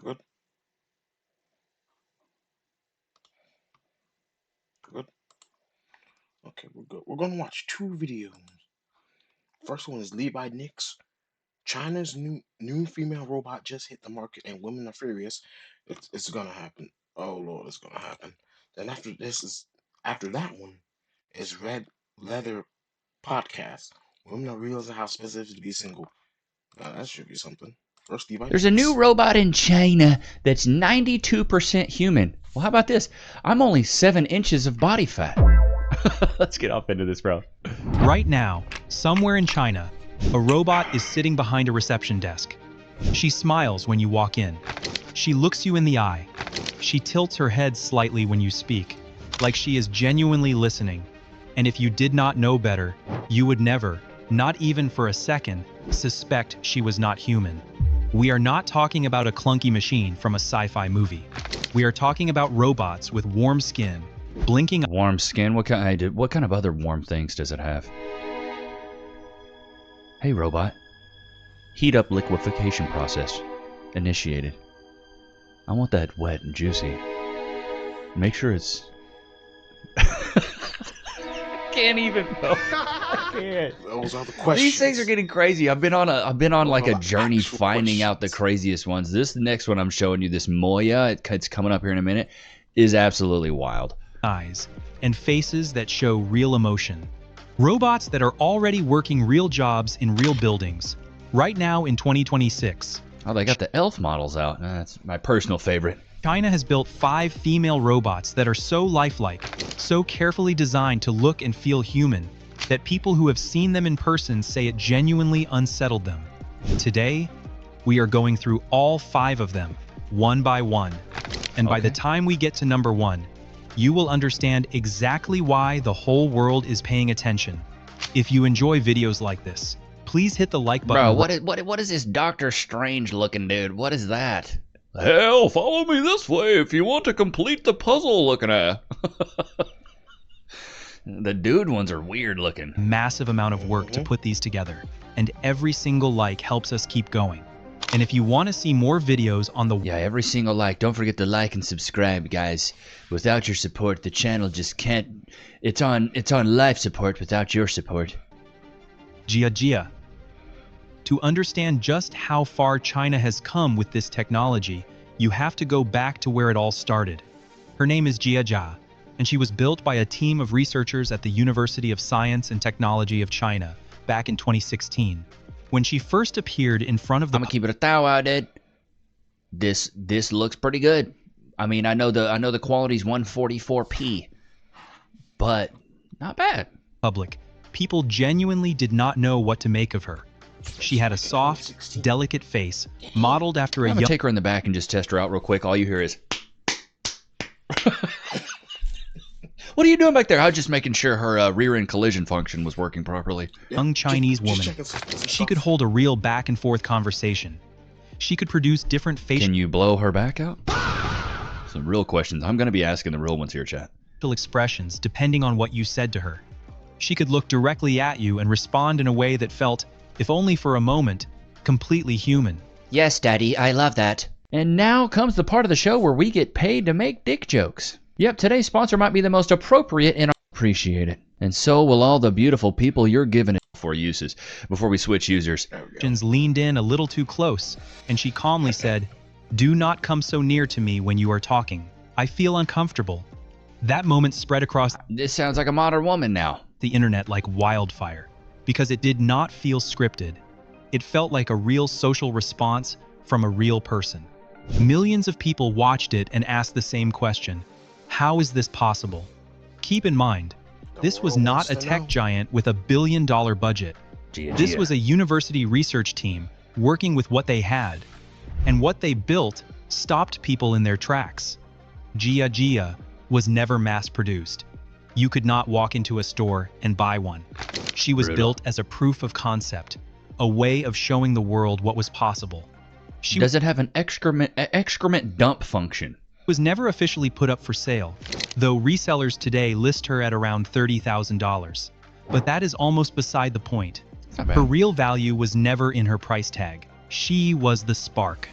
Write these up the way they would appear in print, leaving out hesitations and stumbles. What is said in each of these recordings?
Good, good. Okay, we're good. We're gonna watch two videos. First one is Levi Nix. China's new female robot just hit the market, and women are furious. It's gonna happen. Oh Lord, it's gonna happen. Then after that one is Red Leather Podcast. Women are realizing how specific to be single. That should be something. First, Levi There's a new Nix. robot in China that's 92% human. Well, how about this? I'm only 7 inches of body fat. Let's get off into this, bro. Right now, somewhere in China, a robot is sitting behind a reception desk. She smiles when you walk in. She looks you in the eye. She tilts her head slightly when you speak, like she is genuinely listening. And if you did not know better, you would never, not even for a second, suspect she was not human. We are not talking about a clunky machine from a sci-fi movie. We are talking about robots with warm skin, blinking. Warm skin? What kind of other warm things does it have? Hey, robot. Heat up liquefaction process. Initiated. I want that wet and juicy. Make sure it's... Can't even, bro. I can't. Those are the questions. These things are getting crazy. I've been on like a the journey actual finding out the questions. craziest ones. This next one I'm showing you, this Moya, it's coming up here in a minute, is absolutely wild. Eyes and faces that show real emotion. Robots that are already working real jobs in real buildings. Right now in 2026, Oh, they got the elf models out. That's my personal favorite. China has built 5 female robots that are so lifelike, so carefully designed to look and feel human, that people who have seen them in person say it genuinely unsettled them. Today, we are going through all 5 of them, one by one. And by the Okay. time we get to number 1, you will understand exactly why the whole world is paying attention. If you enjoy videos like this, please hit the like button. Bro, what is this Doctor Strange looking dude? What is that? Hell, follow me this way if you want to complete the puzzle looking at. The dude ones are weird looking. Massive amount of work to put these together, and every single like helps us keep going. And if you want to see more videos on the Yeah, every single like. Don't forget to like and subscribe, guys. Without your support, the channel just can't. It's on life support without your support. Jia, to understand just how far China has come with this technology, you have to go back to where it all started. Her name is Jia, and she was built by a team of researchers at the University of Science and Technology of China back in 2016. When she first appeared in front of the I'm gonna keep it a thou out, Ed. This looks pretty good. I mean, I know the quality's 144p, but not bad. public, people genuinely did not know what to make of her. She had a soft, delicate face, modeled after a I'm gonna young take her in the back and just test her out real quick. All you hear is. What are you doing back there? I was just making sure her rear end collision function was working properly. Chinese Just woman. checking some She stuff. could hold a real back and forth conversation. She could produce different facial Can you blow her back out? Some real questions. I'm gonna be asking the real ones here, chat. expressions depending on what you said to her. She could look directly at you and respond in a way that felt, if only for a moment, completely human. Yes, Daddy, I love that. And now comes the part of the show where we get paid to make dick jokes. Yep, today's sponsor might be the most appropriate and appreciate it. And so will all the beautiful people you're giving it for uses. Before we switch users. There we go. Questions leaned in a little too close, and she calmly said, "Do not come so near to me when you are talking. I feel uncomfortable." That moment spread across This sounds like a modern woman now. the internet like wildfire, because it did not feel scripted. It felt like a real social response from a real person. Millions of people watched it and asked the same question: how is this possible? Keep in mind, this was world not wants a to tech know. giant with a billion-dollar budget. This was a university research team working with what they had, and what they built stopped people in their tracks. Jia was never mass-produced. You could not walk into a store and buy one. She was Brutal. built as a proof of concept, a way of showing the world what was possible. She Does it have an excrement dump function? was never officially put up for sale, though resellers today list her at around $30,000. But that is almost beside the point. Not bad. Her real value was never in her price tag. She was the spark.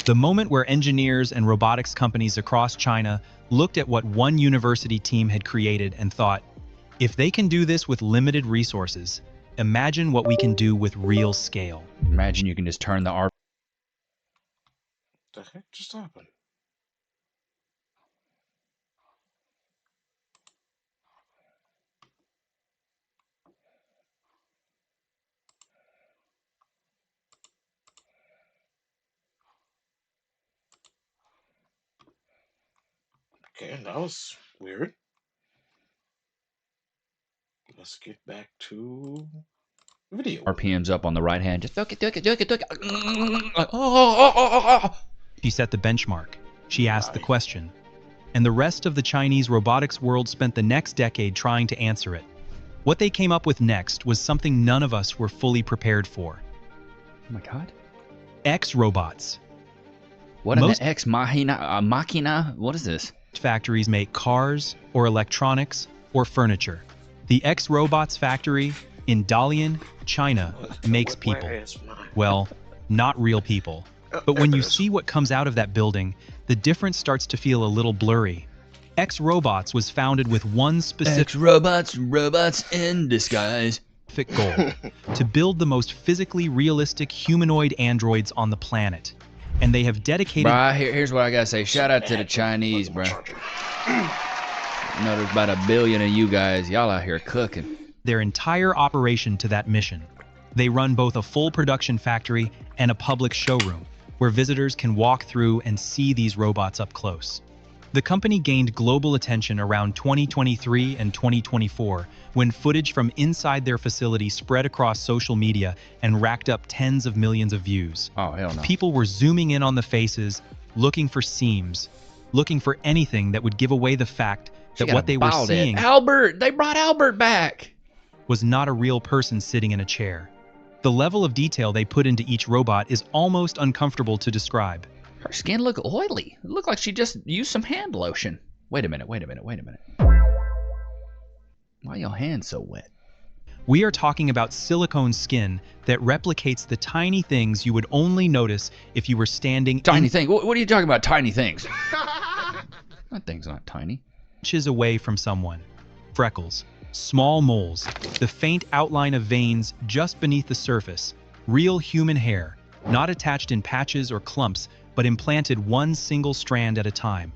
The moment where engineers and robotics companies across China looked at what one university team had created and thought, if they can do this with limited resources, imagine what we can do with real scale. Imagine you can just turn the R. The heck just happened? Okay, that was weird. Let's get back to video. RPMs up on the right hand. Just do it. She set the benchmark. She asked the question. And the rest of the Chinese robotics world spent the next decade trying to answer it. What they came up with next was something none of us were fully prepared for. Oh my god. X-robots. What an ex machina? What is this? Factories make cars or electronics or furniture. The X-robots factory in Dalian, China, makes people. Well, not real people. But when you see what comes out of that building, the difference starts to feel a little blurry. X-robots was founded with one specific X-robots, robots in disguise. goal: to build the most physically realistic humanoid androids on the planet. And they have dedicated... Bruh, here's what I gotta say. Shout out to the Chinese, bruh. You know, there's about 1 billion of you guys. Y'all out here cooking. Their entire operation to that mission. They run both a full production factory and a public showroom, where visitors can walk through and see these robots up close. The company gained global attention around 2023 and 2024, when footage from inside their facility spread across social media and racked up tens of millions of views. Oh, hell no. People were zooming in on the faces, looking for seams, looking for anything that would give away the fact that what they were seeing... Albert! They brought Albert back! ...was not a real person sitting in a chair. The level of detail they put into each robot is almost uncomfortable to describe. Her skin looked oily. It looked like she just used some hand lotion. Wait a minute. Why are your hands so wet? We are talking about silicone skin that replicates the tiny things you would only notice if you were standing Tiny thing? What are you talking about, tiny things? That thing's not tiny. Inches away from someone. Freckles, small moles, the faint outline of veins just beneath the surface. Real human hair, not attached in patches or clumps, but implanted one single strand at a time.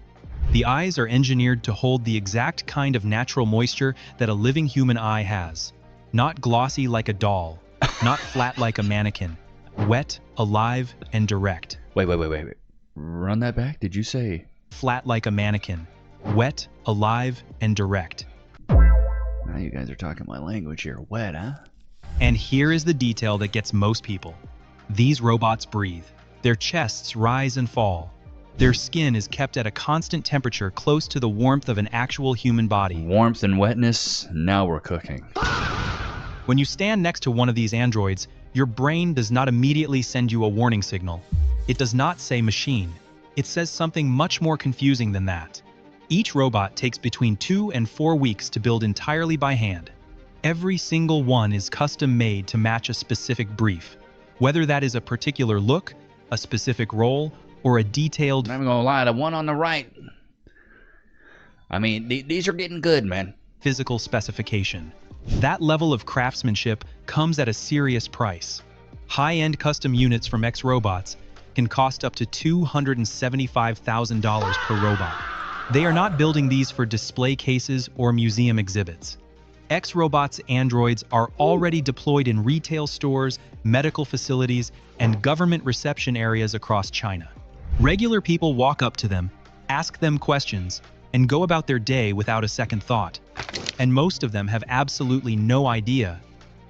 The eyes are engineered to hold the exact kind of natural moisture that a living human eye has. Not glossy like a doll, not flat like a mannequin. Wet, alive, and direct. Wait. Run that back? Did you say? Flat like a mannequin. Wet, alive, and direct. Now you guys are talking my language here. Wet, huh? And here is the detail that gets most people. These robots breathe. Their chests rise and fall. Their skin is kept at a constant temperature close to the warmth of an actual human body. Warmth and wetness, now we're cooking. When you stand next to one of these androids, your brain does not immediately send you a warning signal. It does not say machine. It says something much more confusing than that. Each robot takes between 2 and 4 weeks to build entirely by hand. Every single one is custom made to match a specific brief, whether that is a particular look, a specific role, or a detailed... I'm not gonna lie, the one on the right. I mean, these are getting good, man. ...physical specification. That level of craftsmanship comes at a serious price. High-end custom units from X-Robots can cost up to $275,000 per robot. They are not building these for display cases or museum exhibits. X-Robots androids are already deployed in retail stores, medical facilities, and government reception areas across China. Regular people walk up to them, ask them questions, and go about their day without a second thought. And most of them have absolutely no idea.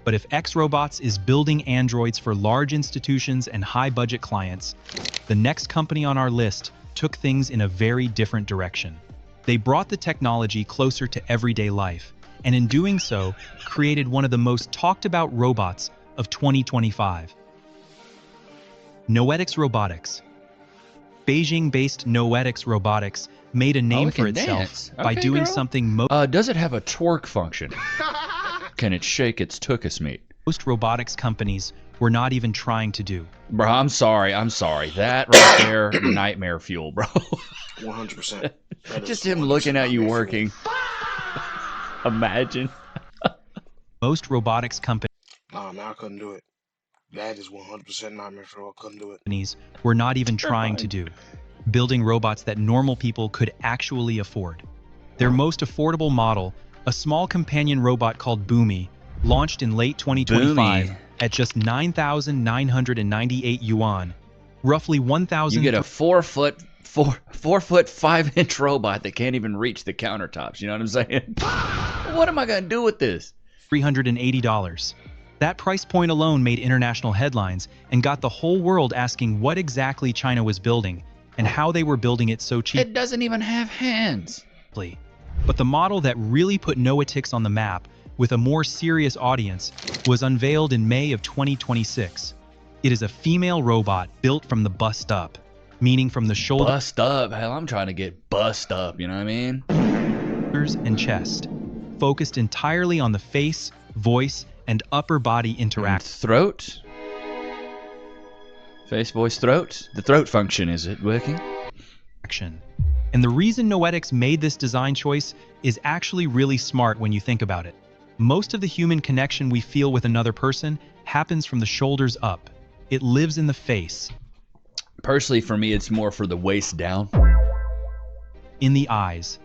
But if X-Robots is building androids for large institutions and high-budget clients, the next company on our list took things in a very different direction. They brought the technology closer to everyday life, and in doing so, created one of the most talked about robots of 2025. Noetics Robotics. Beijing-based Noetics Robotics made a name for itself by doing something does it have a twerk function? Can it shake its tuchus meat? Most robotics companies we're not even trying to do. Bro, I'm sorry. That right there, nightmare fuel, bro. 100%. Just him looking at you working. Imagine. Most robotics Nah, man, I couldn't do it. That is 100% nightmare fuel. I couldn't do it. companies were not even trying to do. Building robots that normal people could actually afford. Their most affordable model, a small companion robot called Boomy, launched in late 2025 Boomy. at just 9,998 yuan, roughly 1,000. You get a 4 foot 5-inch robot that can't even reach the countertops. You know what I'm saying? What am I gonna do with this? $380. That price point alone made international headlines and got the whole world asking what exactly China was building and how they were building it so cheaply. It doesn't even have hands. But the model that really put Noetix on the map with a more serious audience was unveiled in May of 2026. It is a female robot built from the bust up, meaning from the shoulders Bust up. Hell, I'm trying to get bust up. You know what I mean? and chest, focused entirely on the face, voice, and upper body interaction. Throat. Face, voice, throat. The throat function, is it working? And the reason Noetix made this design choice is actually really smart when you think about it. Most of the human connection we feel with another person happens from the shoulders up. It lives in the face, Personally, for me, it's more for the waist down. in the eyes,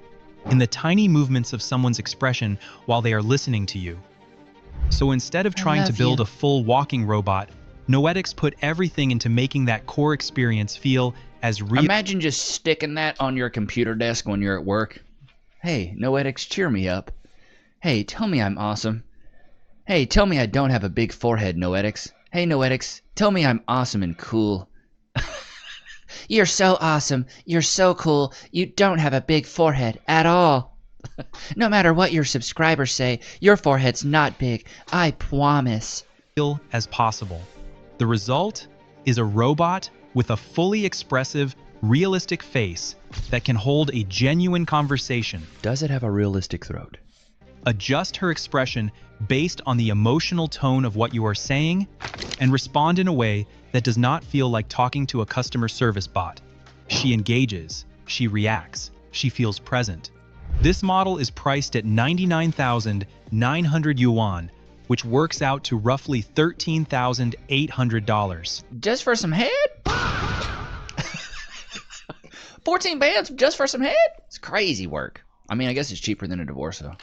in the tiny movements of someone's expression while they are listening to you. So instead of trying to build a full walking robot, Noetix put everything into making that core experience feel as real. Imagine just sticking that on your computer desk when you're at work. Hey, Noetix, cheer me up. Hey, tell me I'm awesome. Hey, tell me I don't have a big forehead, Noetix. Hey, Noetix, tell me I'm awesome and cool. You're so awesome. You're so cool. You don't have a big forehead at all. No matter what your subscribers say, your forehead's not big. I promise. As possible. The result is a robot with a fully expressive, realistic face that can hold a genuine conversation, Does it have a realistic throat? adjust her expression based on the emotional tone of what you are saying, and respond in a way that does not feel like talking to a customer service bot. She engages, she reacts, she feels present. This model is priced at 99,900 yuan, which works out to roughly $13,800. Just for some head? 14 bands just for some head? It's crazy work. I mean, I guess it's cheaper than a divorce, though.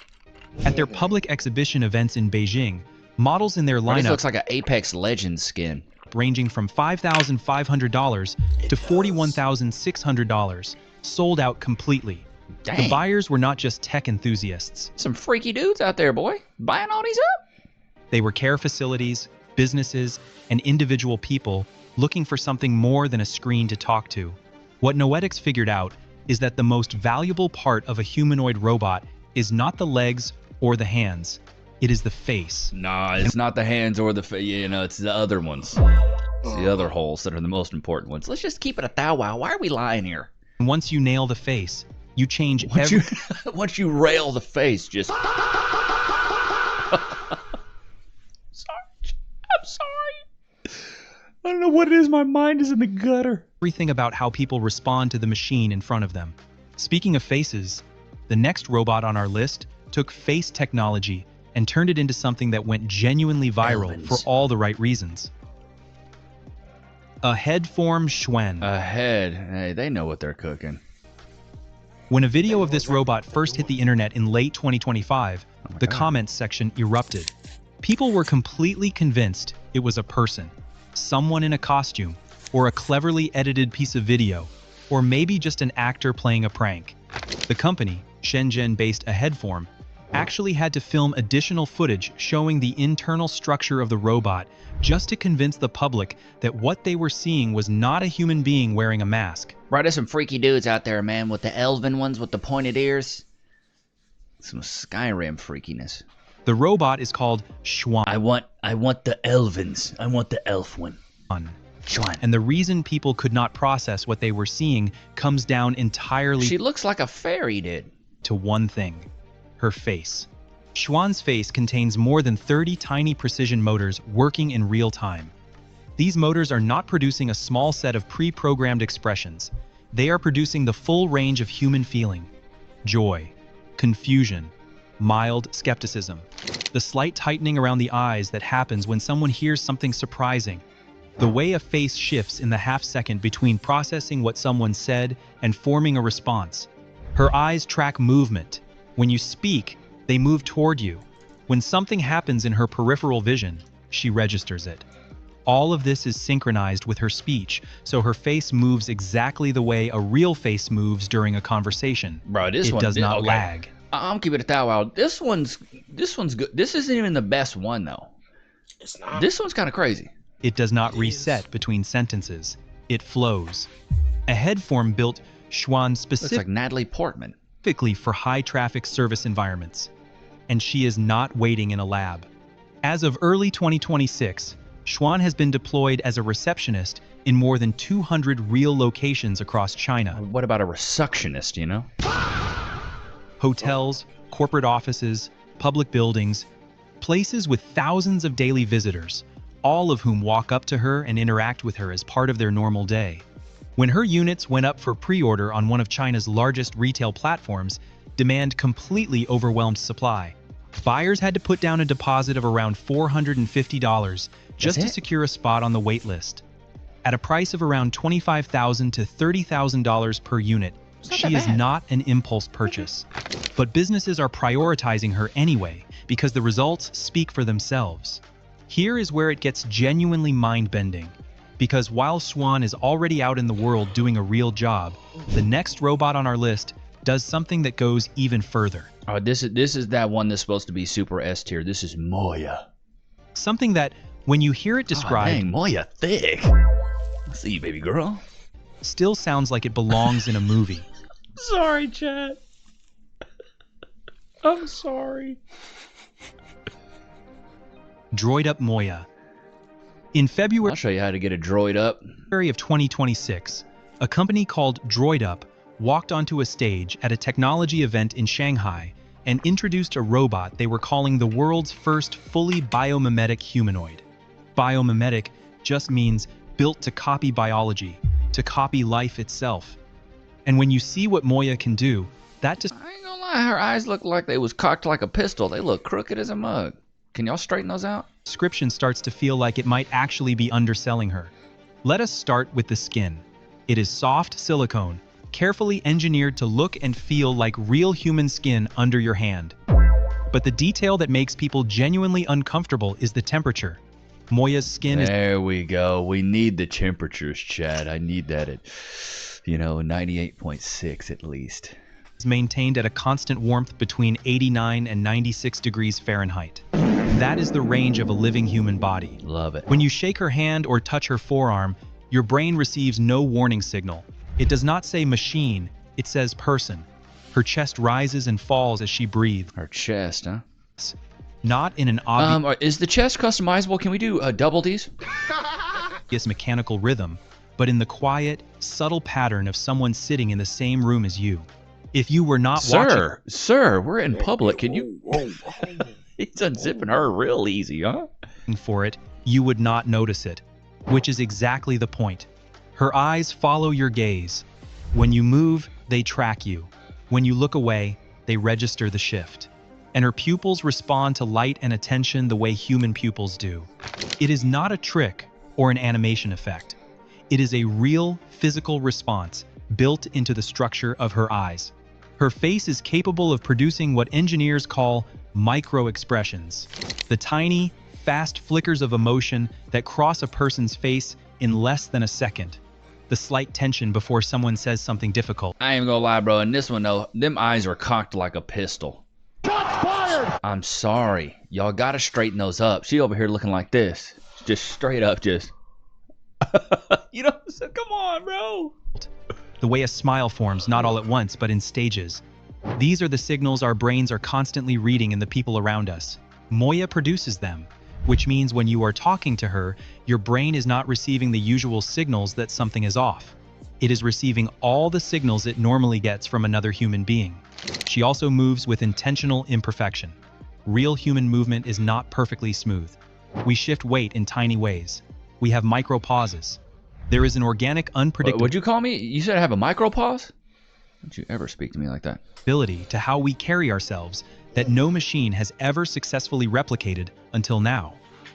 At their public exhibition events in Beijing, models in their This lineup looks like an Apex Legends skin. ranging from $5,500 to $41,600 sold out completely. The Dang. buyers were not just tech enthusiasts. Some freaky dudes out there, boy. Buying all these up? They were care facilities, businesses, and individual people looking for something more than a screen to talk to. What Noetix figured out is that the most valuable part of a humanoid robot is not the legs or the hands. It is the face. Nah, it's not the hands or the it's the other ones. It's the other holes that are the most important ones. Let's just keep it a thou wow. Why are we lying here? And once you nail the face, you change Once you rail the face, just sorry. I'm sorry. I don't know what it is. My mind is in the gutter. everything about how people respond to the machine in front of them. Speaking of faces, the next robot on our list took face technology and turned it into something that went genuinely viral Elvins. for all the right reasons. A head-form Schwen. Ahead. Hey, they know what they're cooking. When a video of this robot first hit the internet in late 2025, the God. comments section erupted. People were completely convinced it was a person, someone in a costume, or a cleverly edited piece of video, or maybe just an actor playing a prank. The company, Shenzhen-based Aheadform, actually had to film additional footage showing the internal structure of the robot just to convince the public that what they were seeing was not a human being wearing a mask. Bro, there's some freaky dudes out there, man, with the elven ones with the pointed ears. Some Skyrim freakiness. The robot is called Schwan. I want the elvins. I want the elf one. Schwan. And the reason people could not process what they were seeing comes down entirely She looks like a fairy did. to one thing: her face. Schwan's face contains more than 30 tiny precision motors working in real time. These motors are not producing a small set of pre-programmed expressions. They are producing the full range of human feeling: joy, confusion, mild skepticism, the slight tightening around the eyes that happens when someone hears something surprising, the way a face shifts in the half-second between processing what someone said and forming a response. Her eyes track movement. When you speak, they move toward you. When something happens in her peripheral vision, she registers it. All of this is synchronized with her speech, so her face moves exactly the way a real face moves during a conversation. Bro, this It one does not okay. lag. I'm keeping it that wild. This one's good. This isn't even the best one though. It's not. This one's kind of crazy. It does not It reset is. between sentences. It flows. A head form built Schwann Looks like Natalie Portman. specifically for high-traffic service environments. And she is not waiting in a lab. As of early 2026, Schwann has been deployed as a receptionist in more than 200 real locations across China. What about a resuctionist, you know? Hotels, corporate offices, public buildings, places with thousands of daily visitors, all of whom walk up to her and interact with her as part of their normal day. When her units went up for pre-order on one of China's largest retail platforms, demand completely overwhelmed supply. Buyers had to put down a deposit of around $450 just to it? secure a spot on the wait list. At a price of around $25,000 to $30,000 per unit, not she that is bad. not an impulse purchase. But businesses are prioritizing her anyway because the results speak for themselves. Here is where it gets genuinely mind-bending. Because while Schwann is already out in the world doing a real job, the next robot on our list does something that goes even further. Oh, this is that one that's supposed to be super S tier. This is Moya. Something that, when you hear it described, Dang, Moya thick. I see you, baby girl. still sounds like it belongs in a movie. Sorry, Chad. I'm sorry. Droid Up Moya. In February I'll show you how to get a droid up. of 2026, a company called Droid Up walked onto a stage at a technology event in Shanghai and introduced a robot they were calling the world's first fully biomimetic humanoid. Biomimetic just means built to copy biology, to copy life itself. And when you see what Moya can do, that just I ain't gonna lie, her eyes look like they was cocked like a pistol. They look crooked as a mug. Can y'all straighten those out? description starts to feel like it might actually be underselling her. Let us start with the skin. It is soft silicone, carefully engineered to look and feel like real human skin under your hand. But the detail that makes people genuinely uncomfortable is the temperature. Moya's skin is There we go. We need the temperatures, Chad. I need that at, 98.6 at least. maintained at a constant warmth between 89 and 96 degrees Fahrenheit. That is the range of a living human body. Love it. When you shake her hand or touch her forearm, your brain receives no warning signal. It does not say machine, it says person. Her chest rises and falls as she breathes, Her chest, huh? not in an obvious Is the chest customizable? Can we do double D's? mechanical rhythm, but in the quiet, subtle pattern of someone sitting in the same room as you. If you were not Sir, we're in public. Can you? Whoa, whoa. He's unzipping her real easy, huh? watching for it, you would not notice it, which is exactly the point. Her eyes follow your gaze. When you move, they track you. When you look away, they register the shift. And her pupils respond to light and attention the way human pupils do. It is not a trick or an animation effect. It is a real physical response built into the structure of her eyes. Her face is capable of producing what engineers call micro-expressions, the tiny, fast flickers of emotion that cross a person's face in less than a second. The slight tension before someone says something difficult. I ain't gonna lie, bro. In this one, though, them eyes are cocked like a pistol. Shots fired! I'm sorry. Y'all gotta straighten those up. She over here looking like this. Just straight up, just. So come on, bro. The way a smile forms, not all at once, but in stages. These are the signals our brains are constantly reading in the people around us. Moya produces them, which means when you are talking to her, your brain is not receiving the usual signals that something is off. It is receiving all the signals it normally gets from another human being. She also moves with intentional imperfection. Real human movement is not perfectly smooth. We shift weight in tiny ways. We have micropauses. There is an organic Would you call me? You said I have a micropause? Don't you ever speak to me like that? unpredictability to how we carry ourselves that no machine has ever successfully replicated until now.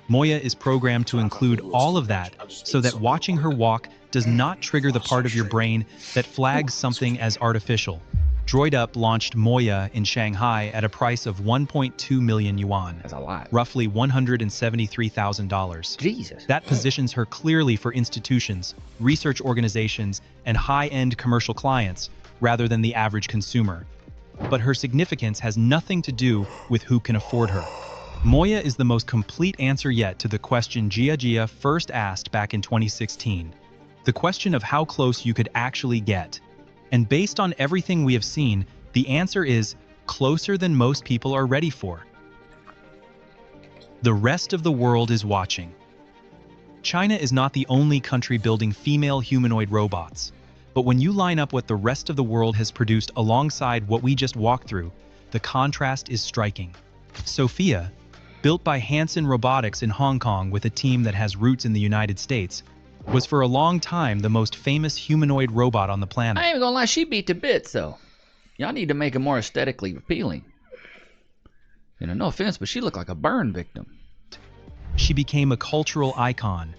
Moya is programmed to include all of that so that watching her walk does not trigger the part of your brain that flags something as artificial. DroidUp launched Moya in Shanghai at a price of 1.2 million yuan, That's a lot. roughly $173,000. Jesus. That positions her clearly for institutions, research organizations, and high-end commercial clients, rather than the average consumer. But her significance has nothing to do with who can afford her. Moya is the most complete answer yet to the question Jia first asked back in 2016. The question of how close you could actually get. And based on everything we have seen, the answer is closer than most people are ready for. The rest of the world is watching. China is not the only country building female humanoid robots. But when you line up what the rest of the world has produced alongside what we just walked through, the contrast is striking. Sophia, built by Hanson Robotics in Hong Kong with a team that has roots in the United States, was for a long time the most famous humanoid robot on the planet. I ain't even gonna lie, she beat to bits though. Y'all need to make her more aesthetically appealing. You know, no offense, but she looked like a burn victim. She became a cultural icon.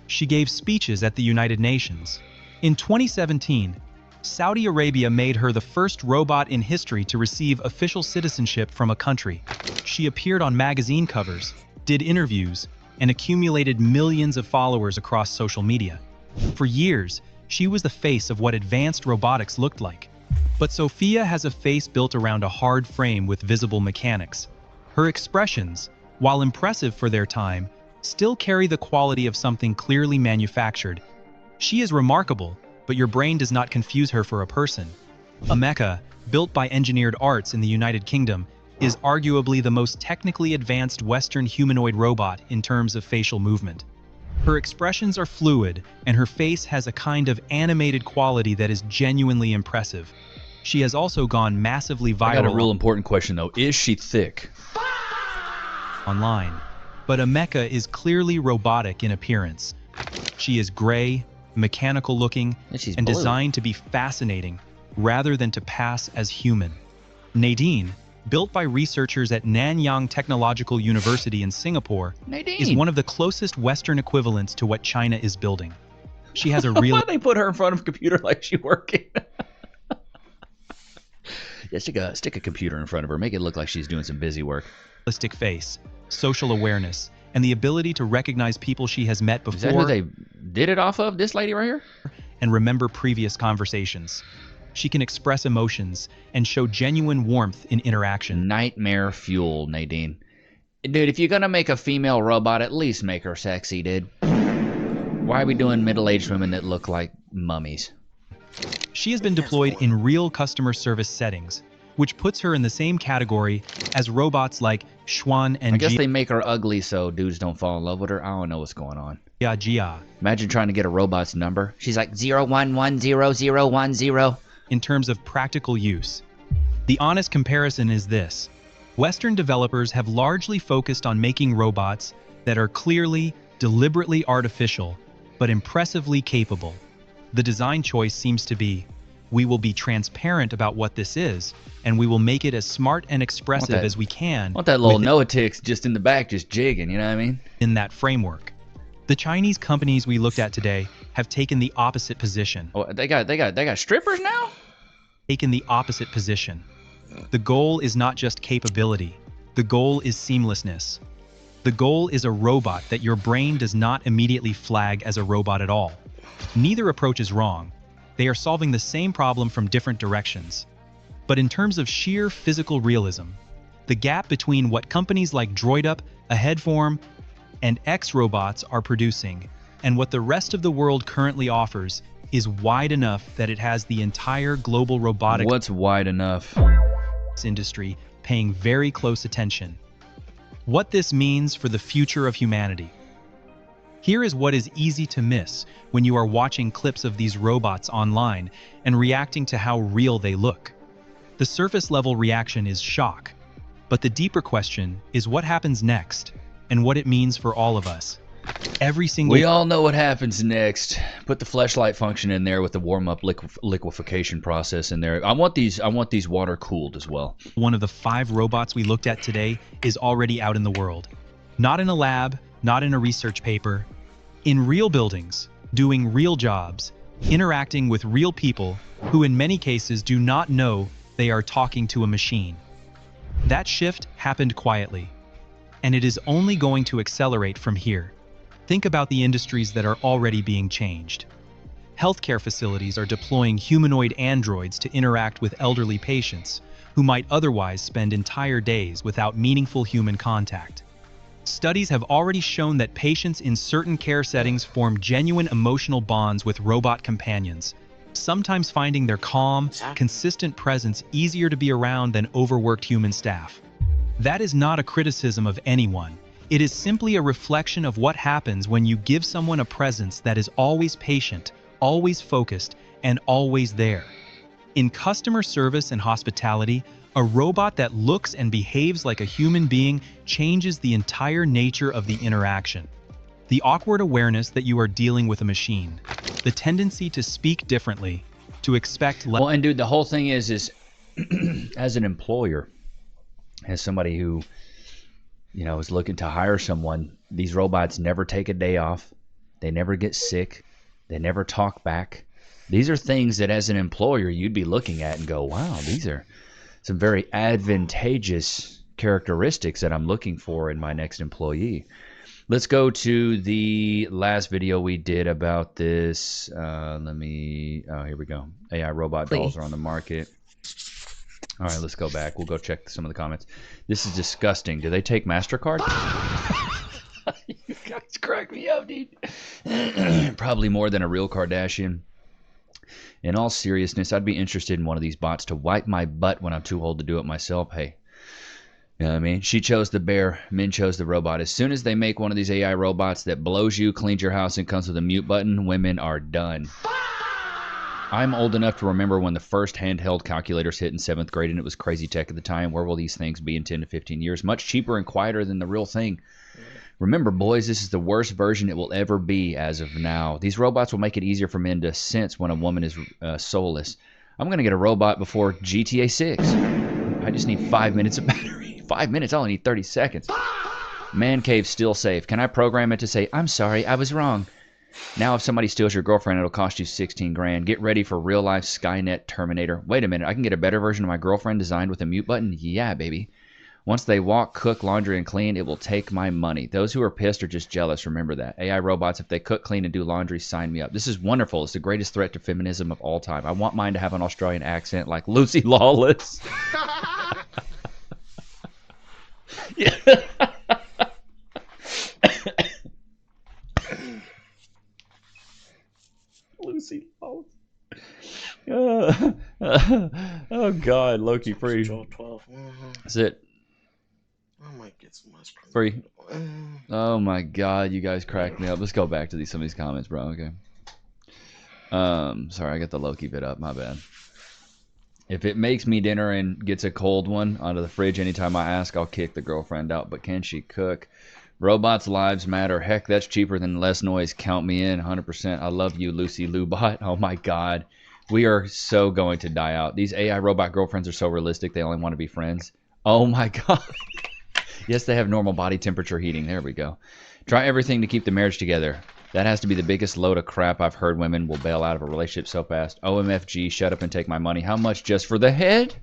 She gave speeches at the United Nations. In 2017, Saudi Arabia made her the first robot in history to receive official citizenship from a country. She appeared on magazine covers, did interviews, and accumulated millions of followers across social media. For years, she was the face of what advanced robotics looked like. But Sophia has a face built around a hard frame with visible mechanics. Her expressions, while impressive for their time, still carry the quality of something clearly manufactured. She is remarkable, but your brain does not confuse her for a person. A mecha, built by Engineered Arts in the United Kingdom, is arguably the most technically advanced Western humanoid robot in terms of facial movement. Her expressions are fluid, and her face has a kind of animated quality that is genuinely impressive. She has also gone massively I got a viral real important question though. Is she thick? online. But a mecha is clearly robotic in appearance. She is gray, mechanical looking, And she's and blue. designed to be fascinating rather than to pass as human. Nadine, built by researchers at Nanyang Technological University in Singapore, Nadine. is one of the closest Western equivalents to what China is building. She has a Why'd they put her in front of a computer like she working? Yeah, stick a computer in front of her. Make it look like she's doing some busy work. realistic face, social awareness, and the ability to recognize people she has met Is that who before they did it off of? This lady right here? and remember previous conversations. She can express emotions and show genuine warmth in interaction. Nightmare fuel, Nadine. Dude, if you're gonna make a female robot, at least make her sexy, dude. Why are we doing middle-aged women that look like mummies? She has been deployed in real customer service settings, which puts her in the same category as robots like Xuan I and guess they make her ugly so dudes don't fall in love with her. I don't know what's going on. Jia. Imagine trying to get a robot's number. She's like 0110010. In terms of practical use. The honest comparison is this. Western developers have largely focused on making robots that are clearly, deliberately artificial, but impressively capable. The design choice seems to be, we will be transparent about what this is, and we will make it as smart and expressive that- as we can I want that little within Noah Tix just in the back just jigging, you know what I mean? that framework. The Chinese companies we looked at today have taken the opposite position. Oh, they got strippers now? Taken the opposite position. The goal is not just capability. The goal is seamlessness. The goal is a robot that your brain does not immediately flag as a robot at all. Neither approach is wrong. They are solving the same problem from different directions. But in terms of sheer physical realism, the gap between what companies like DroidUp, Aheadform, and X-Robots are producing and what the rest of the world currently offers is wide enough that it has the entire global robotics What's wide enough? industry paying very close attention. What this means for the future of humanity. Here is what is easy to miss when you are watching clips of these robots online and reacting to how real they look. The surface level reaction is shock, but the deeper question is what happens next and what it means for all of us. Every single We all know what happens next. Put the fleshlight function in there with the warm-up liquefaction process in there. I want these water cooled as well. one of the 5 robots we looked at today is already out in the world. Not in a lab, not in a research paper. In real buildings, doing real jobs, interacting with real people who in many cases do not know they are talking to a machine. That shift happened quietly, and it is only going to accelerate from here. Think about the industries that are already being changed. Healthcare facilities are deploying humanoid androids to interact with elderly patients who might otherwise spend entire days without meaningful human contact. Studies have already shown that patients in certain care settings form genuine emotional bonds with robot companions, sometimes finding their calm, consistent presence easier to be around than overworked human staff. That is not a criticism of anyone. It is simply a reflection of what happens when you give someone a presence that is always patient, always focused, and always there. In customer service and hospitality, a robot that looks and behaves like a human being changes the entire nature of the interaction. The awkward awareness that you are dealing with a machine, the tendency to speak differently, to expect less. Well, and dude, the whole thing is as an employer, as somebody who, you know, is looking to hire someone, these robots never take a day off. They never get sick. They never talk back. These are things that as an employer you'd be looking at and go, wow, these are some very advantageous characteristics that I'm looking for in my next employee. Let's go to the last video we did about this. Oh, here we go. AI robot dolls are on the market. All right, let's go back. We'll go check some of the comments. This is disgusting. Do they take MasterCard? You guys crack me up, dude. Probably more than a real Kardashian. In all seriousness, I'd be interested in one of these bots to wipe my butt when I'm too old to do it myself. Hey, you know what I mean? She chose the bear, men chose the robot. As soon as they make one of these AI robots that blows you, cleans your house, and comes with a mute button, women are done. I'm old enough to remember when the first handheld calculators hit in 7th grade, and it was crazy tech at the time. Where will these things be in 10 to 15 years? Much cheaper and quieter than the real thing. Remember, boys, this is the worst version it will ever be as of now. These robots will make it easier for men to sense when a woman is soulless. I'm going to get a robot before GTA 6. I just need 5 minutes of battery. 5 minutes? I only need 30 seconds. Man cave still safe. Can I program it to say, I'm sorry, I was wrong? Now if somebody steals your girlfriend, it'll cost you 16 grand. Get ready for real-life Skynet Terminator. Wait a minute, I can get a better version of my girlfriend designed with a mute button? Yeah, baby. Once they walk, cook, laundry, and clean, it will take my money. Those who are pissed are just jealous. Remember that. AI robots, if they cook, clean, and do laundry, sign me up. This is wonderful. It's the greatest threat to feminism of all time. I want mine to have an Australian accent like Lucy Lawless. Yeah. Lucy Lawless. Oh God, Loki free. 12. That's it. I might get some ice cream. Free. Oh my God, you guys cracked me up. Let's go back to some of these comments, bro. Okay. Sorry, I got the Loki bit up. My bad. If it makes me dinner and gets a cold one out of the fridge anytime I ask, I'll kick the girlfriend out. But can she cook? Robots' lives matter. Heck, that's cheaper than less noise. Count me in, 100%. I love you, Lucy Lubot. Oh my God. We are so going to die out. These AI robot girlfriends are so realistic, they only want to be friends. Oh my God. Yes, they have normal body temperature heating. There we go. Try everything to keep the marriage together. That has to be the biggest load of crap I've heard. Women will bail out of a relationship so fast. OMFG, shut up and take my money. How much just for the head?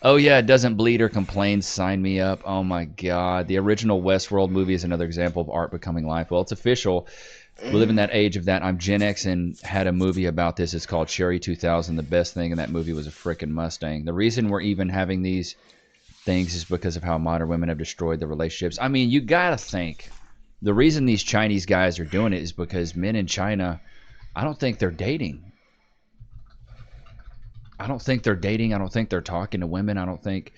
Oh yeah, it doesn't bleed or complain. Sign me up. Oh my God. The original Westworld movie is another example of art becoming life. Well, it's official. We live in that age of that. I'm Gen X and had a movie about this. It's called Cherry 2000. The best thing in that movie was a frickin' Mustang. The reason we're even having these things is because of how modern women have destroyed the relationships. I mean, you gotta think the reason these Chinese guys are doing it is because men in China, I don't think they're dating. I don't think they're dating. I don't think they're talking to women. I don't think...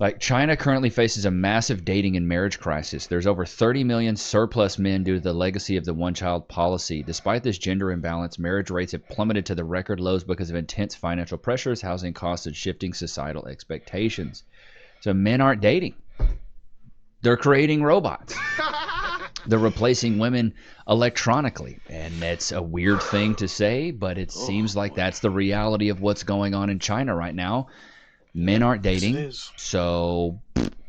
Like, China currently faces a massive dating and marriage crisis. There's over 30 million surplus men due to the legacy of the one-child policy. Despite this gender imbalance, marriage rates have plummeted to the record lows because of intense financial pressures, housing costs, and shifting societal expectations. So men aren't dating. They're creating robots. They're replacing women electronically. And that's a weird thing to say, but it seems like that's the reality of what's going on in China right now. Men aren't dating, is. so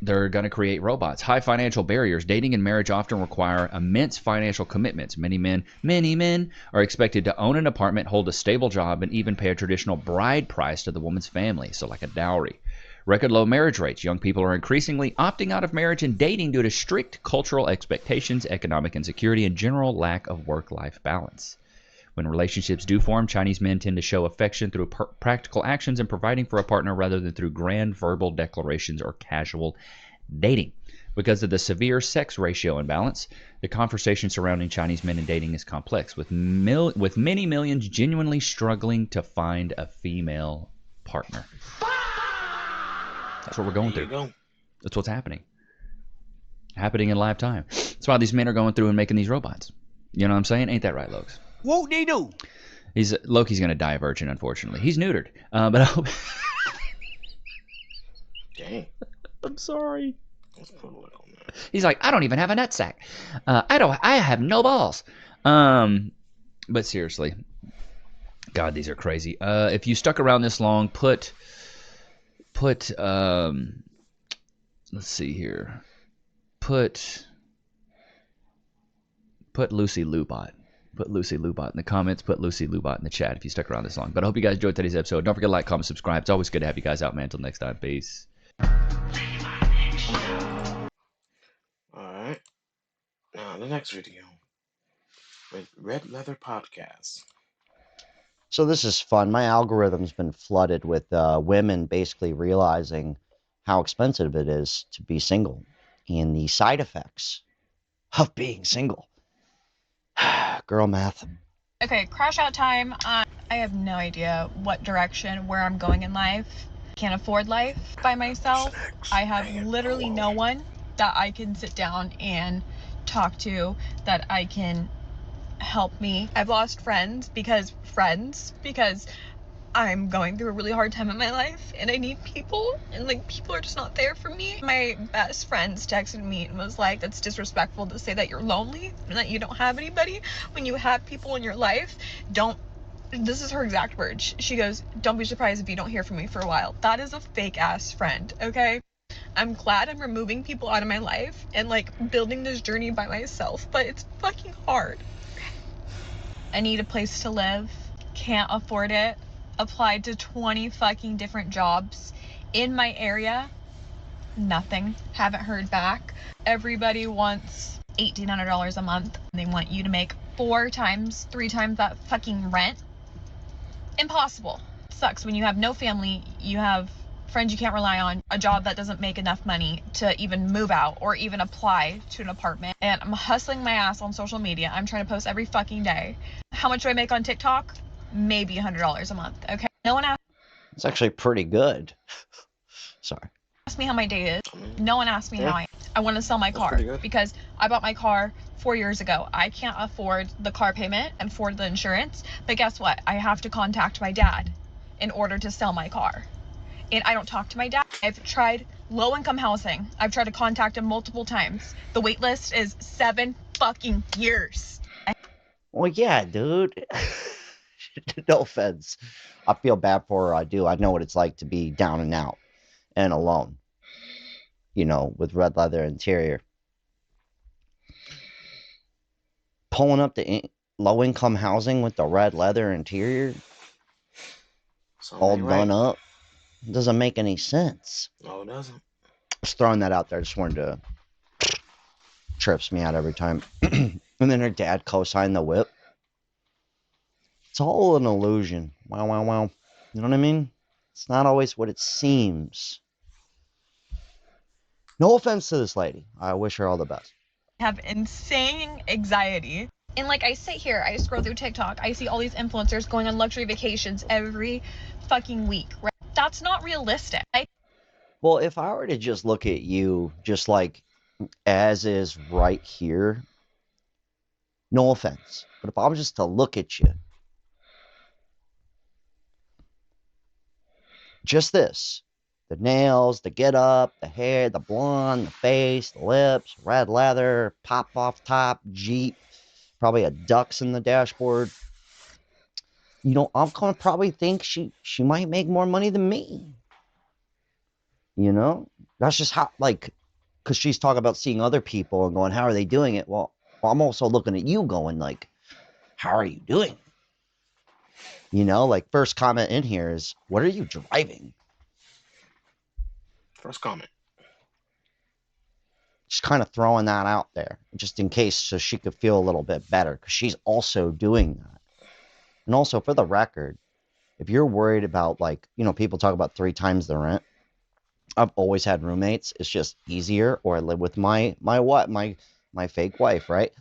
they're going to create robots. High financial barriers. Dating and marriage often require immense financial commitments. Many men are expected to own an apartment, hold a stable job, and even pay a traditional bride price to the woman's family, so like a dowry. Record low marriage rates. Young people are increasingly opting out of marriage and dating due to strict cultural expectations, economic insecurity, and general lack of work-life balance. When relationships do form, Chinese men tend to show affection through practical actions and providing for a partner rather than through grand verbal declarations or casual dating. Because of the severe sex ratio imbalance, the conversation surrounding Chinese men and dating is complex, with many millions genuinely struggling to find a female partner. That's what we're going through. That's what's happening in live time. That's why these men are going through and making these robots. You know what I'm saying? Ain't that right, Lokes? Whoop de doo. Loki's gonna die a virgin, unfortunately. He's neutered, but I hope. Dang. I'm sorry. Let's put a look on that. He's like, I don't even have a nutsack. I have no balls. But seriously, God, these are crazy. If you stuck around this long, put. Let's see here. Put Lucy Lubot. Put Lucy Lubot in the comments. Put Lucy Lubot in the chat if you stuck around this long. But I hope you guys enjoyed today's episode. Don't forget to like, comment, subscribe. It's always good to have you guys out, man. Until next time. Peace. Alright. Now, the next video. With Red Leather Podcast. So this is fun. My algorithm's been flooded with women basically realizing how expensive it is to be single and the side effects of being single. Girl math. Okay, crash out time. I have no idea what direction, where I'm going in life. Can't afford life by myself. I have literally no one that I can sit down and talk to, that I can help me. I've lost friends because I'm going through a really hard time in my life and I need people, and like people are just not there for me. My best friends texted me and was like, that's disrespectful to say that you're lonely and that you don't have anybody when you have people in your life. This is her exact words. She goes, don't be surprised if you don't hear from me for a while. That is a fake ass friend, okay? I'm glad I'm removing people out of my life and like building this journey by myself, but it's fucking hard. I need a place to live, can't afford it. Applied to 20 fucking different jobs in my area. Nothing. Haven't heard back. Everybody wants $1,800 a month. They want you to make 3 times that fucking rent. Impossible. Sucks when you have no family, you have friends you can't rely on, a job that doesn't make enough money to even move out or even apply to an apartment. And I'm hustling my ass on social media. I'm trying to post every fucking day. How much do I make on TikTok? Maybe $100 a month, okay? No one asked. It's actually pretty good. Sorry. Asked me how my day is. No one asked me how I want to sell my car pretty good. because I bought my car 4 years ago. I can't afford the car payment and afford the insurance, but guess what? I have to contact my dad in order to sell my car. And I don't talk to my dad. I've tried low-income housing. I've tried to contact him multiple times. The wait list is 7 fucking years. Well, yeah, dude. No offense. I feel bad for her. I do. I know what it's like to be down and out and alone. You know, with red leather interior. Pulling up the low-income housing with the red leather interior, all done up, doesn't make any sense. No, it doesn't. Just throwing that out there. Just wanted to trips me out every time. And then her dad co-signed the whip. It's all an illusion. Wow, wow, wow. You know what I mean? It's not always what it seems. No offense to this lady. I wish her all the best. I have insane anxiety. And like I sit here, I scroll through TikTok, I see all these influencers going on luxury vacations every fucking week, right? That's not realistic. Well, if I were to just look at you just like as is right here, no offense, but if I was just to look at you, just this, The nails, the get up, the hair, the blonde, the face, the lips, red leather, pop off top, Jeep, probably a Dux in the dashboard. You know, I'm gonna probably think she might make more money than me. You know, that's just how, like, because she's talking about seeing other people and going, how are they doing it? Well, I'm also looking at you going, like, how are you doing? You know, like, first comment in here is, what are you driving? First comment. Just kind of throwing that out there, just in case, so she could feel a little bit better, because she's also doing that. And also, for the record, if you're worried about, like, you know, people talk about 3 times the rent. I've always had roommates. It's just easier. Or I live with my fake wife, right?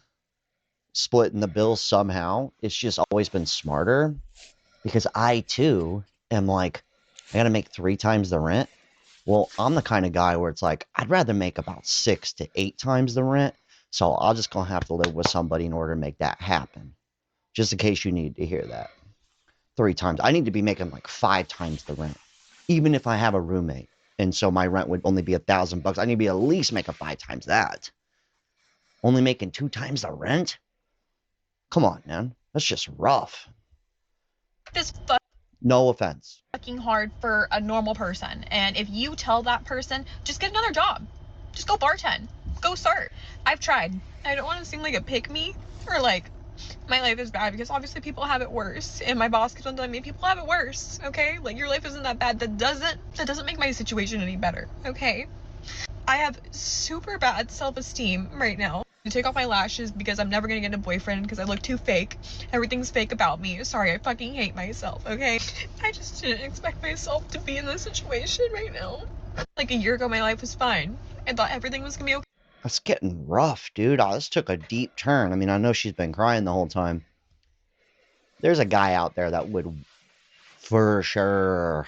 Splitting the bills somehow. It's just always been smarter, because I too am like, I gotta make 3 times the rent. Well, I'm the kind of guy where it's like, I'd rather make about 6 to 8 times the rent. So I'll just gonna have to live with somebody in order to make that happen. Just in case you need to hear that. 3 times. I need to be making like 5 times the rent, even if I have a roommate. And so my rent would only be $1,000. I need to be at least making 5 times that. Only making 2 times the rent? Come on, man. That's just rough. This No offense. fucking hard for a normal person. And if you tell that person, just get another job. Just go bartend. Go start. I've tried. I don't want to seem like a pick me or like my life is bad, because obviously people have it worse, and my boss keeps on telling me people have it worse, okay? Like, your life isn't that bad. That doesn't make my situation any better, okay? I have super bad self-esteem right now. I take off my lashes because I'm never gonna get a boyfriend because I look too fake. Everything's fake about me. Sorry, I fucking hate myself, okay? I just didn't expect myself to be in this situation right now. Like, a year ago, my life was fine. I thought everything was gonna be okay. That's getting rough, dude. Oh, this took a deep turn. I mean, I know she's been crying the whole time. There's a guy out there that would for sure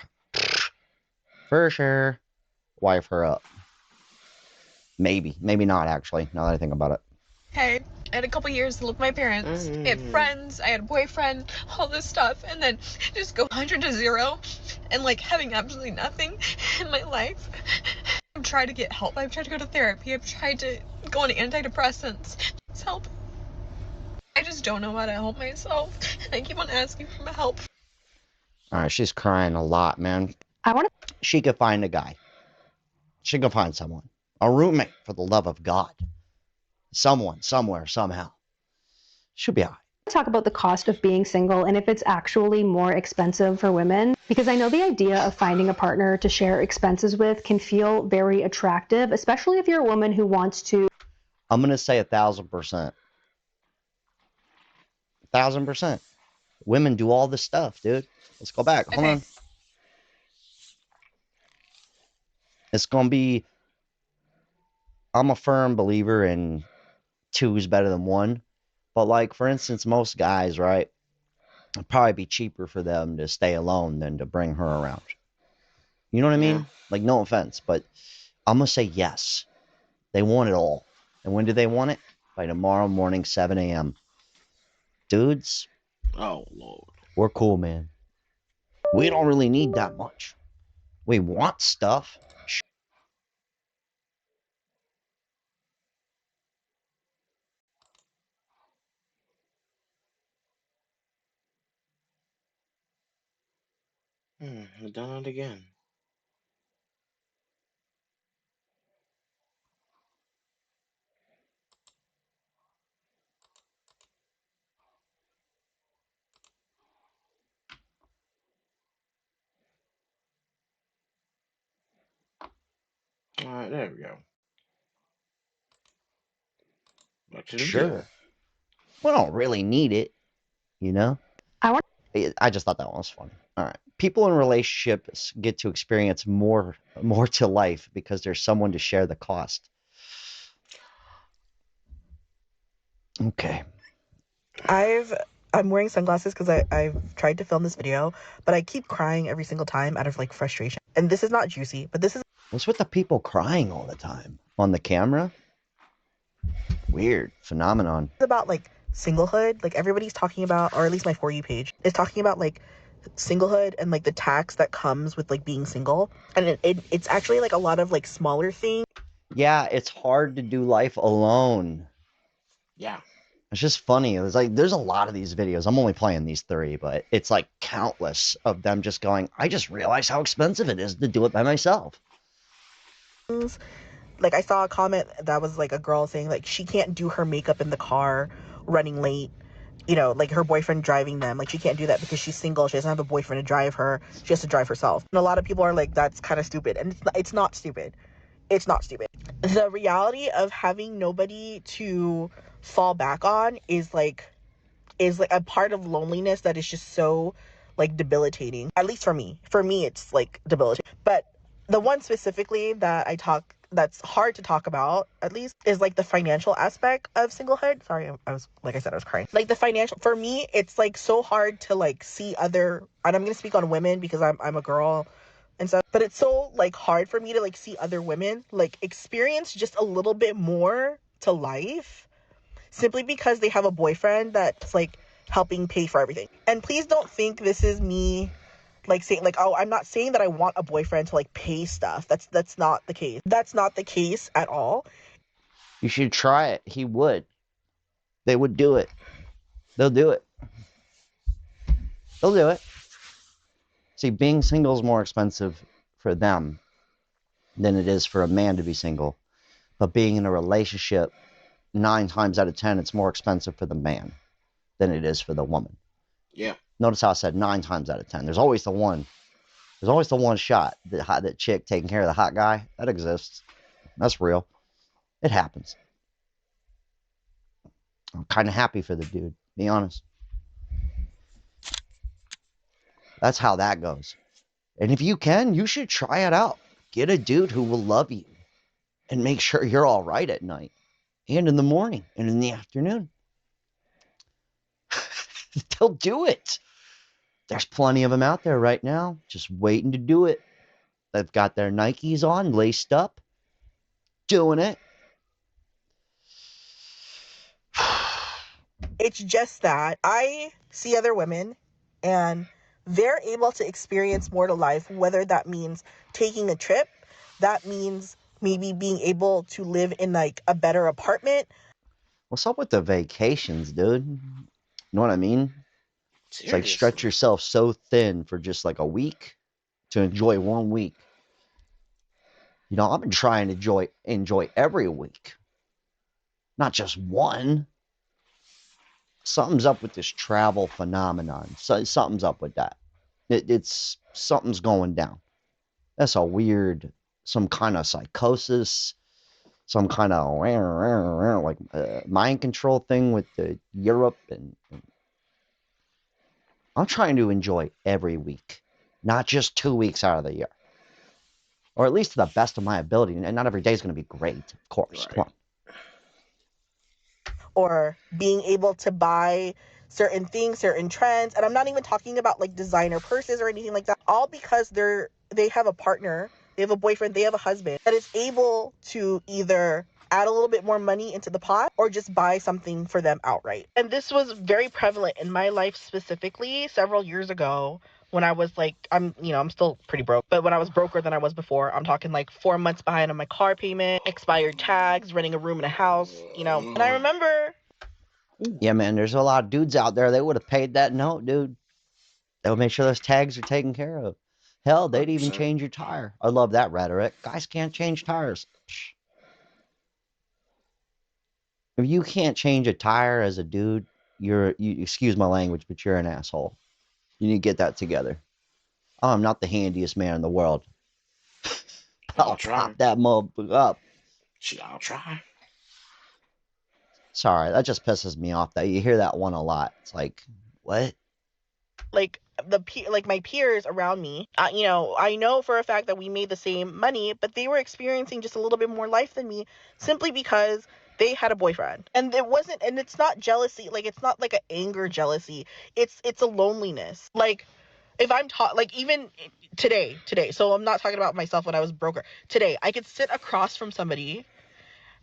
wife her up. Maybe not, actually, now that I think about it. Hey, I had a couple years to live with my parents. I had friends, I had a boyfriend, all this stuff, and then just go 100 to 0 and like having absolutely nothing in my life. I've tried to get help. I've tried to go to therapy. I've tried to go on antidepressants. It's help. I just don't know how to help myself, and I keep on asking for my help. All right, she's crying a lot, man. She could find a guy. She could find someone. A roommate, for the love of God. Someone, somewhere, somehow. She'll be all right. Talk about the cost of being single and if it's actually more expensive for women, because I know the idea of finding a partner to share expenses with can feel very attractive, especially if you're a woman who wants to. I'm gonna say 1,000%. 1,000%. Women do all this stuff, dude. Let's go back. Hold on. It's gonna be. I'm a firm believer in 2 is better than 1. But like, for instance, most guys, right? It'd probably be cheaper for them to stay alone than to bring her around. You know what I mean? Like, no offense, but I'm gonna say yes. They want it all. And when do they want it? By tomorrow morning, 7 a.m. Dudes. Oh, Lord. We're cool, man. We don't really need that much. We want stuff. I've done it again. All right, there we go. Back to the video. We don't really need it, you know? I just thought that one was funny. All right. People in relationships get to experience more to life because there's someone to share the cost. Okay. I'm wearing sunglasses because I've tried to film this video, but I keep crying every single time out of like frustration. And this is not juicy, but this is. What's with the people crying all the time on the camera? Weird phenomenon. It's about like singlehood. Like, everybody's talking about, or at least my For You page is talking about like singlehood and like the tax that comes with like being single, and it's actually like a lot of like smaller things. Yeah, it's hard to do life alone. Yeah. It's just funny. It's like there's a lot of these videos. I'm only playing these 3, but it's like countless of them just going, I just realized how expensive it is to do it by myself. Like I saw a comment that was like a girl saying like she can't do her makeup in the car running late, you know, like her boyfriend driving them. Like she can't do that because she's single. She doesn't have a boyfriend to drive her. She has to drive herself. And a lot of people are like, that's kind of stupid. And it's not stupid. It's not stupid. The reality of having nobody to fall back on is like a part of loneliness that is just so like debilitating. At least for me. For me, it's like debilitating. But the one specifically that that's hard to talk about, at least, is like the financial aspect of singlehood. Sorry, I was, like I said, I was crying. Like the financial, for me, it's like so hard to like see other, and I'm gonna speak on women because I'm a girl and stuff, but it's so like hard for me to like see other women like experience just a little bit more to life simply because they have a boyfriend that's like helping pay for everything. And please don't think this is me like saying like, oh, I'm not saying that I want a boyfriend to like pay stuff. That's not the case. That's not the case at all. You should try it. He would. They would do it. They'll do it. They'll do it. See, being single is more expensive for them than it is for a man to be single. But being in a relationship, 9 times out of 10, it's more expensive for the man than it is for the woman. Yeah. Notice how I said 9 times out of 10. There's always the one. There's always the one shot. That chick taking care of the hot guy. That exists. That's real. It happens. I'm kind of happy for the dude, to be honest. That's how that goes. And if you can, you should try it out. Get a dude who will love you and make sure you're all right at night and in the morning and in the afternoon. They'll do it. There's plenty of them out there right now just waiting to do it. They've got their Nikes on, laced up, doing it. It's just that I see other women and they're able to experience more to life, whether that means taking a trip, that means maybe being able to live in like a better apartment. What's up with the vacations, dude? You know what I mean? It's like stretch Seriously. yourself so thin for just like a week to enjoy 1 week. You know, I've been trying to enjoy every week, not just one. Something's up with this travel phenomenon. So something's up with that. It's something's going down. That's a weird, some kind of psychosis, some kind of like mind control thing with Europe, and I'm trying to enjoy every week, not just 2 weeks out of the year, or at least to the best of my ability. And not every day is going to be great, of course. Right. Come on. Or being able to buy certain things, certain trends. And I'm not even talking about like designer purses or anything like that. All because they have a partner, they have a boyfriend, they have a husband that is able to either add a little bit more money into the pot or just buy something for them outright. And this was very prevalent in my life specifically several years ago when I was like, I'm still pretty broke, but when I was broker than I was before. I'm talking like 4 months behind on my car payment, expired tags, renting a room in a house, And I remember. Yeah, man, there's a lot of dudes out there. They would have paid that note, dude. They would make sure those tags are taken care of. Hell, they'd even 100%. change your tire. I love that rhetoric. Guys can't change tires. Psh. If you can't change a tire as a dude, you excuse my language, but you're an asshole. You need to get that together. I'm not the handiest man in the world. I'll I'll try. pop that motherfucker up. I'll try. Sorry, that just pisses me off. That you hear that one a lot. It's like, what? Like my peers around me, I know for a fact that we made the same money, but they were experiencing just a little bit more life than me simply because they had a boyfriend. And it's not jealousy. Like, it's not like an anger jealousy. It's a loneliness. Like, if I'm like even today, so I'm not talking about myself when I was broker. Today, I could sit across from somebody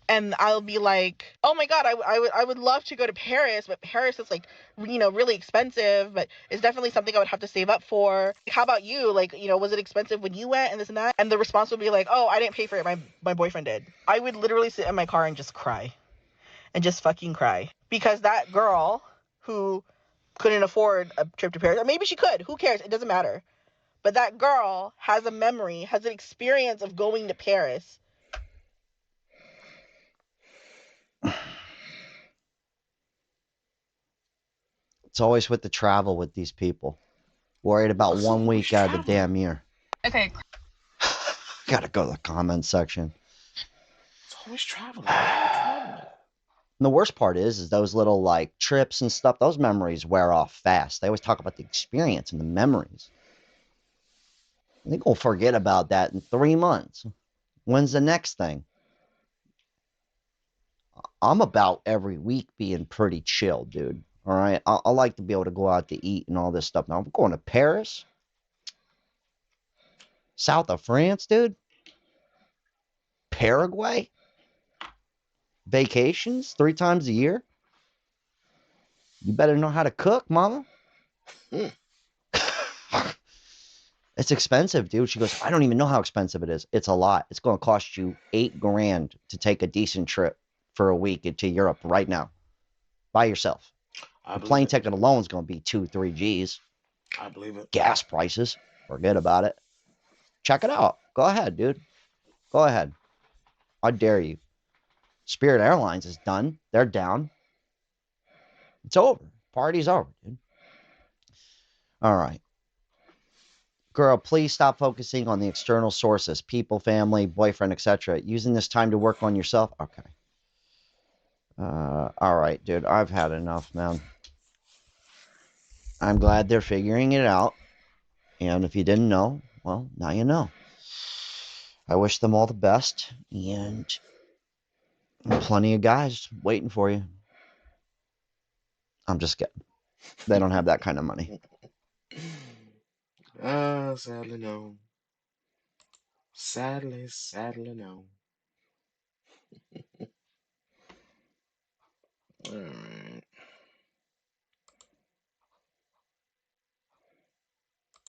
and I'll be like, oh my God, I would love to go to Paris, but Paris is like, really expensive, but it's definitely something I would have to save up for. How about you? Like, was it expensive when you went and this and that? And the response would be like, oh, I didn't pay for it. My boyfriend did. I would literally sit in my car and just cry and just fucking cry because that girl who couldn't afford a trip to Paris, or maybe she could, who cares? It doesn't matter. But that girl has a memory, has an experience of going to Paris. It's always with the travel with these people. Worried about It's 1 always week out of the traveling. damn year. Okay, Gotta go to the comment section. It's always traveling. Traveling. And the worst part is those little like trips and stuff, those memories wear off fast. They always talk about the experience and the memories. I think we'll forget about that in 3 months. When's the next thing? I'm about every week being pretty chill, dude. All right. I like to be able to go out to eat and all this stuff. Now I'm going to Paris, south of France, dude. Paraguay, vacations 3 times a year. You better know how to cook, mama. Mm. It's expensive, dude. She goes, I don't even know how expensive it is. It's a lot. It's going to cost you $8,000 to take a decent trip for a week into Europe right now by yourself. I The plane believe it. ticket alone is going to be 2-3 G's. I believe it. Gas prices, forget about it. Check it out. Go ahead, dude. Go ahead. I dare you. Spirit Airlines is done. They're down. It's over. Party's over, dude. All right. Girl, please stop focusing on the external sources, people, family, boyfriend, etc. Using this time to work on yourself. Okay. All right, dude. I've had enough, man. I'm glad they're figuring it out. And if you didn't know, well, now you know. I wish them all the best. And plenty of guys waiting for you. I'm just kidding. They don't have that kind of money. Sadly no. Sadly no.